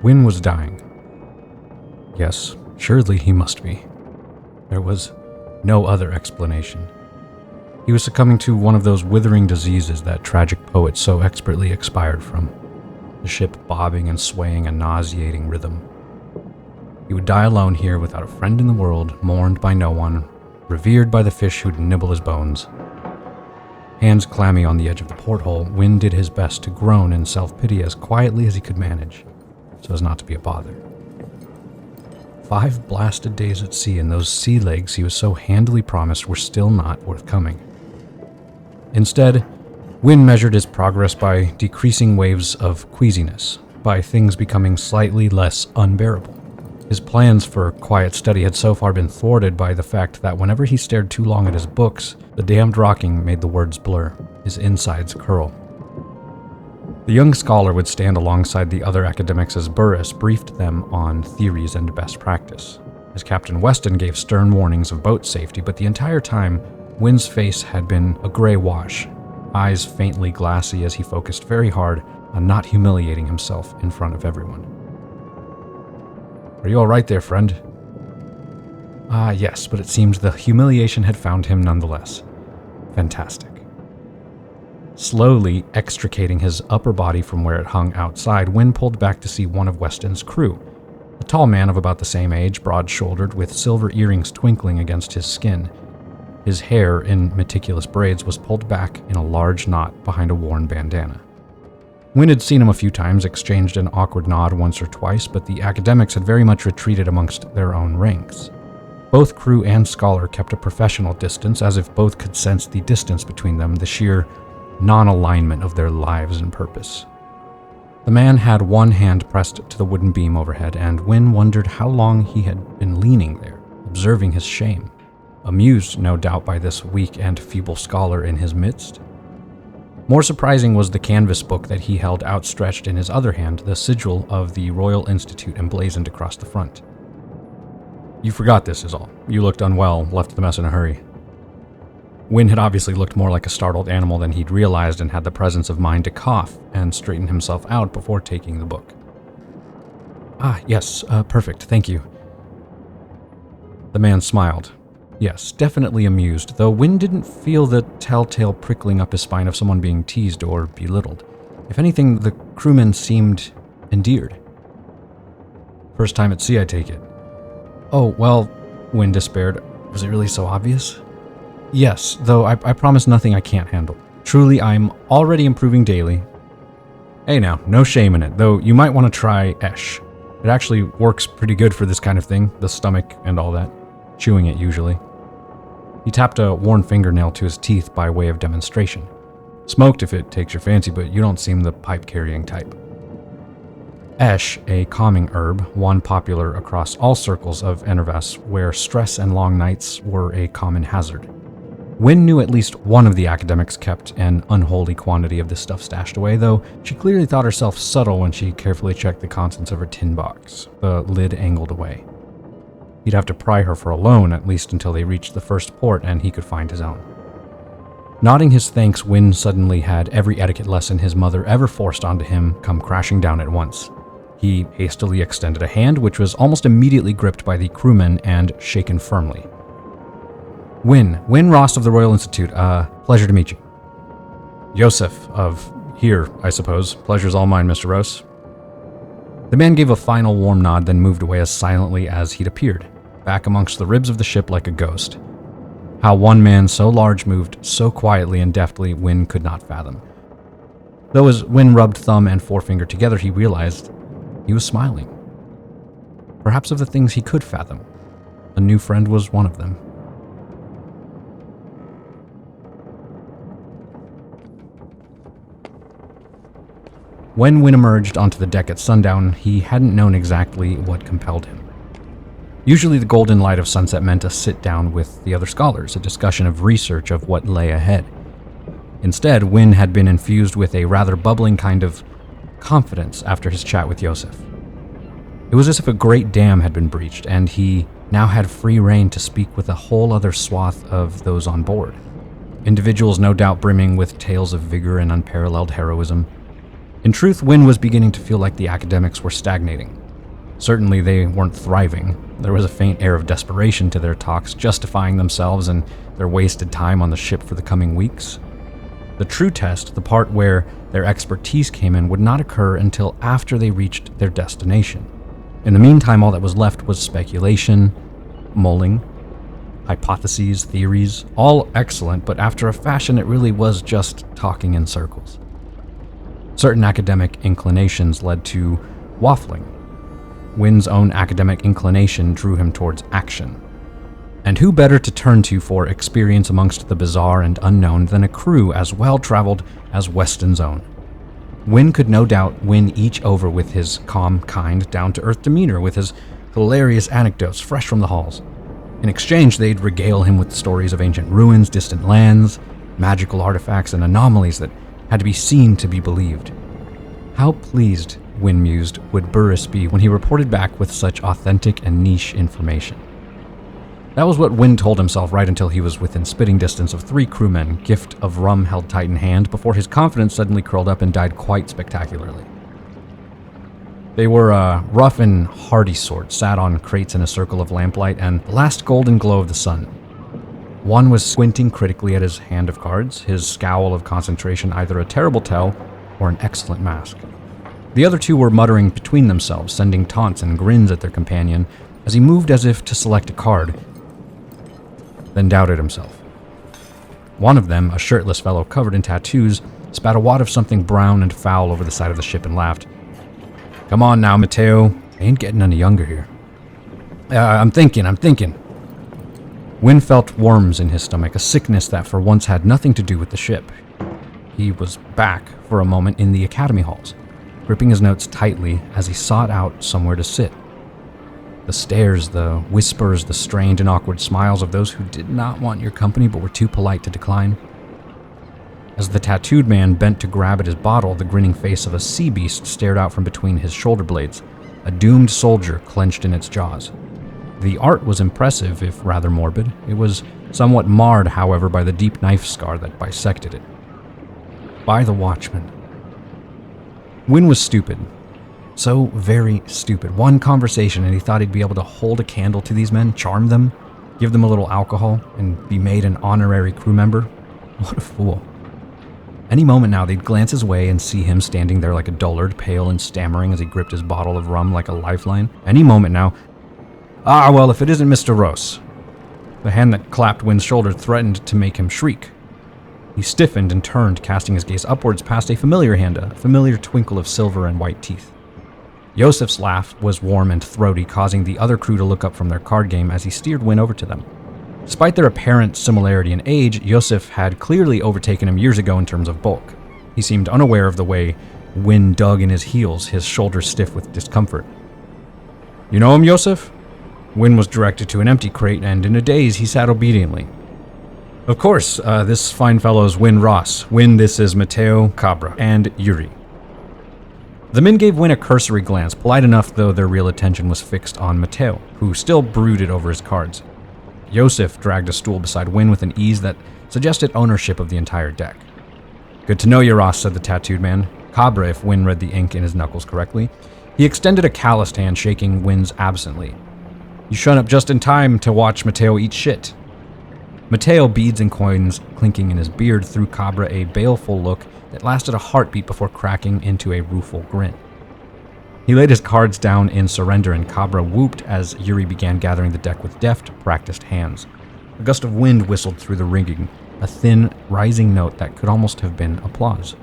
Wynn was dying. Yes, surely he must be. There was no other explanation. He was succumbing to one of those withering diseases that tragic poets so expertly expired from, the ship bobbing and swaying a nauseating rhythm. He would die alone here without a friend in the world, mourned by no one, revered by the fish who'd nibble his bones. Hands clammy on the edge of the porthole, Wynn did his best to groan in self-pity as quietly as he could manage, so as not to be a bother. 5 blasted days at sea, and those sea legs he was so handily promised were still not forthcoming. Instead, Wynn measured his progress by decreasing waves of queasiness, by things becoming slightly less unbearable. His plans for quiet study had so far been thwarted by the fact that whenever he stared too long at his books, the damned rocking made the words blur, his insides curl. The young scholar would stand alongside the other academics as Burris briefed them on theories and best practice, as Captain Weston gave stern warnings of boat safety, but the entire time, Wynn's face had been a gray wash, eyes faintly glassy as he focused very hard on not humiliating himself in front of everyone. "Are you all right there, friend?" Yes, but it seemed the humiliation had found him nonetheless. Fantastic. Slowly extricating his upper body from where it hung outside, Wynn pulled back to see one of Weston's crew, a tall man of about the same age, broad-shouldered, with silver earrings twinkling against his skin. His hair, in meticulous braids, was pulled back in a large knot behind a worn bandana. Wynn had seen him a few times, exchanged an awkward nod once or twice, but the academics had very much retreated amongst their own ranks. Both crew and scholar kept a professional distance, as if both could sense the distance between them, the sheer non-alignment of their lives and purpose. The man had one hand pressed to the wooden beam overhead, and Wynn wondered how long he had been leaning there, observing his shame, amused no doubt by this weak and feeble scholar in his midst. More surprising was the canvas book that he held outstretched in his other hand, the sigil of the Royal Institute emblazoned across the front. "You forgot this is all. You looked unwell, left the mess in a hurry." Wynn had obviously looked more like a startled animal than he'd realized and had the presence of mind to cough and straighten himself out before taking the book. Yes, perfect, thank you." The man smiled. Yes, definitely amused, though Wynn didn't feel the telltale prickling up his spine of someone being teased or belittled. If anything, the crewman seemed endeared. "First time at sea, I take it." "Oh, well," Wynn despaired. "Was it really so obvious?" "Yes, though I promise nothing I can't handle. Truly, I'm already improving daily." "Hey now, no shame in it, though you might want to try Esh. It actually works pretty good for this kind of thing, the stomach and all that. Chewing it, usually." He tapped a worn fingernail to his teeth by way of demonstration. "Smoked if it takes your fancy, but you don't seem the pipe-carrying type." Esh, a calming herb, one popular across all circles of Enervas, where stress and long nights were a common hazard. Wynn knew at least one of the academics kept an unholy quantity of this stuff stashed away, though she clearly thought herself subtle when she carefully checked the contents of her tin box, the lid angled away. He'd have to pry her for a loan, at least until they reached the first port and he could find his own. Nodding his thanks, Wynn suddenly had every etiquette lesson his mother ever forced onto him come crashing down at once. He hastily extended a hand, which was almost immediately gripped by the crewman and shaken firmly. Wynn Ross of the Royal Institute, pleasure to meet you." "Iosef of here, I suppose. Pleasure's all mine, Mr. Ross." The man gave a final warm nod, then moved away as silently as he'd appeared, back amongst the ribs of the ship like a ghost. How one man so large moved so quietly and deftly, Wynn could not fathom. Though as Wynn rubbed thumb and forefinger together, he realized he was smiling. Perhaps of the things he could fathom, a new friend was one of them. When Wynn emerged onto the deck at sundown, he hadn't known exactly what compelled him. Usually the golden light of sunset meant a sit-down with the other scholars, a discussion of research of what lay ahead. Instead, Wynn had been infused with a rather bubbling kind of confidence after his chat with Iosef. It was as if a great dam had been breached, and he now had free rein to speak with a whole other swath of those on board. Individuals no doubt brimming with tales of vigor and unparalleled heroism. In truth, Wynn was beginning to feel like the academics were stagnating. Certainly they weren't thriving. There was a faint air of desperation to their talks, justifying themselves and their wasted time on the ship for the coming weeks. The true test, the part where their expertise came in, would not occur until after they reached their destination. In the meantime, all that was left was speculation, mulling, hypotheses, theories, all excellent, but after a fashion it really was just talking in circles. Certain academic inclinations led to waffling. Wynn's own academic inclination drew him towards action. And who better to turn to for experience amongst the bizarre and unknown than a crew as well-traveled as Weston's own? Wynn could no doubt win each over with his calm, kind, down-to-earth demeanor, with his hilarious anecdotes fresh from the halls. In exchange, they'd regale him with stories of ancient ruins, distant lands, magical artifacts, and anomalies that had to be seen to be believed. How pleased, Wynn mused, would Burris be when he reported back with such authentic and niche information. That was what Wynn told himself right until he was within spitting distance of 3 crewmen, gift of rum held tight in hand, before his confidence suddenly curled up and died quite spectacularly. They were a rough and hardy sort, sat on crates in a circle of lamplight and the last golden glow of the sun. One was squinting critically at his hand of cards, his scowl of concentration either a terrible tell or an excellent mask. The other 2 were muttering between themselves, sending taunts and grins at their companion as he moved as if to select a card, then doubted himself. One of them, a shirtless fellow covered in tattoos, spat a wad of something brown and foul over the side of the ship and laughed. "Come on now, Mateo. I ain't getting any younger here." I'm thinking. Wynn felt worms in his stomach, a sickness that for once had nothing to do with the ship. He was back for a moment in the academy halls, gripping his notes tightly as he sought out somewhere to sit. The stares, the whispers, the strained and awkward smiles of those who did not want your company but were too polite to decline. As the tattooed man bent to grab at his bottle, the grinning face of a sea beast stared out from between his shoulder blades, a doomed soldier clenched in its jaws. The art was impressive, if rather morbid. It was somewhat marred, however, by the deep knife scar that bisected it. By the Watchman. Wynn was stupid. So very stupid. One conversation and he thought he'd be able to hold a candle to these men, charm them, give them a little alcohol, and be made an honorary crew member. What a fool. Any moment now, they'd glance his way and see him standing there like a dullard, pale and stammering as he gripped his bottle of rum like a lifeline. Any moment now. Well, if it isn't Mr. Ross. The hand that clapped Wynn's shoulder threatened to make him shriek. He stiffened and turned, casting his gaze upwards past a familiar hand, a familiar twinkle of silver and white teeth. Iosef's laugh was warm and throaty, causing the other crew to look up from their card game as he steered Wynn over to them. Despite their apparent similarity in age, Iosef had clearly overtaken him years ago in terms of bulk. He seemed unaware of the way Wynn dug in his heels, his shoulders stiff with discomfort. "You know him, Iosef?" Wynn was directed to an empty crate, and in a daze he sat obediently. "Of course, this fine fellow is Wynn Ross. Wynn, this is Mateo, Cabra, and Yuri." The men gave Wynn a cursory glance, polite enough though their real attention was fixed on Mateo, who still brooded over his cards. Iosef dragged a stool beside Wynn with an ease that suggested ownership of the entire deck. "Good to know you, Ross," said the tattooed man. Cabra, if Wynn read the ink in his knuckles correctly. He extended a calloused hand, shaking Wynn's absently. "You showed up just in time to watch Mateo eat shit." Mateo, beads and coins clinking in his beard, threw Cabra a baleful look that lasted a heartbeat before cracking into a rueful grin. He laid his cards down in surrender, and Cabra whooped as Yuri began gathering the deck with deft, practiced hands. A gust of wind whistled through the rigging, a thin, rising note that could almost have been applause.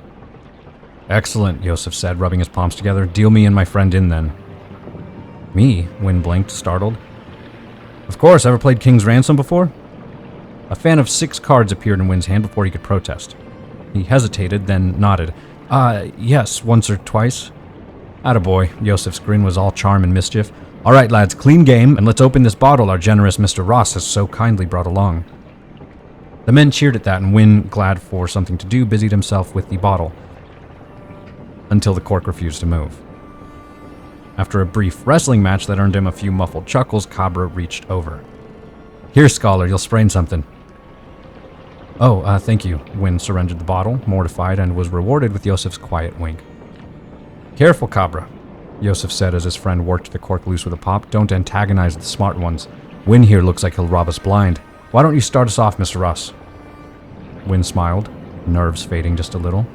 "Excellent," Iosef said, rubbing his palms together. "Deal me and my friend in, then." "Me?" Wynn blinked, startled. "Of course, ever played King's Ransom before?" A fan of 6 cards appeared in Wynn's hand before he could protest. He hesitated, then nodded. Yes, once or twice." "Attaboy." Iosef's grin was all charm and mischief. "All right, lads, clean game, and let's open this bottle our generous Mr. Ross has so kindly brought along." The men cheered at that, and Wynn, glad for something to do, busied himself with the bottle, until the cork refused to move. After a brief wrestling match that earned him a few muffled chuckles, Cabra reached over. "Here, scholar, you'll sprain something." "Oh, thank you." Wynn surrendered the bottle, mortified, and was rewarded with Iosef's quiet wink. Careful, Cabra, Iosef said as his friend worked the cork loose with a pop. Don't antagonize the smart ones. Wynn here looks like he'll rob us blind. Why don't you start us off, Mr. Ross? Wynn smiled, nerves fading just a little.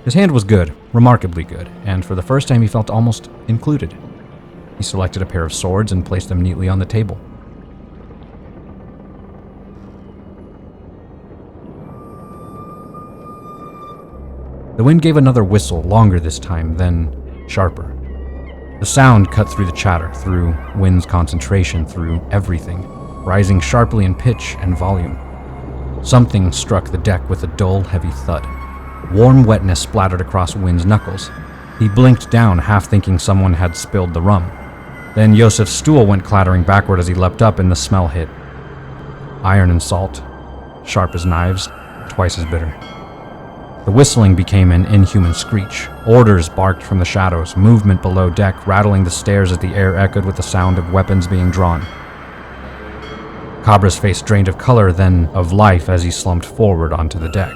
His hand was good, remarkably good, and for the first time he felt almost included. He selected a pair of swords and placed them neatly on the table. The wind gave another whistle, longer this time, then sharper. The sound cut through the chatter, through Wynn's concentration, through everything, rising sharply in pitch and volume. Something struck the deck with a dull, heavy thud. Warm wetness splattered across Wynn's knuckles. He blinked down, half thinking someone had spilled the rum. Then Iosef's stool went clattering backward as he leapt up, and the smell hit. Iron and salt, sharp as knives, twice as bitter. The whistling became an inhuman screech. Orders barked from the shadows, movement below deck, rattling the stairs as the air echoed with the sound of weapons being drawn. Cabra's face drained of color, then of life as he slumped forward onto the deck.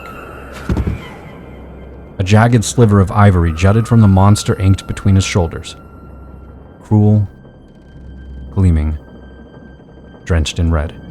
A jagged sliver of ivory jutted from the monster inked between his shoulders. Cruel, gleaming, drenched in red.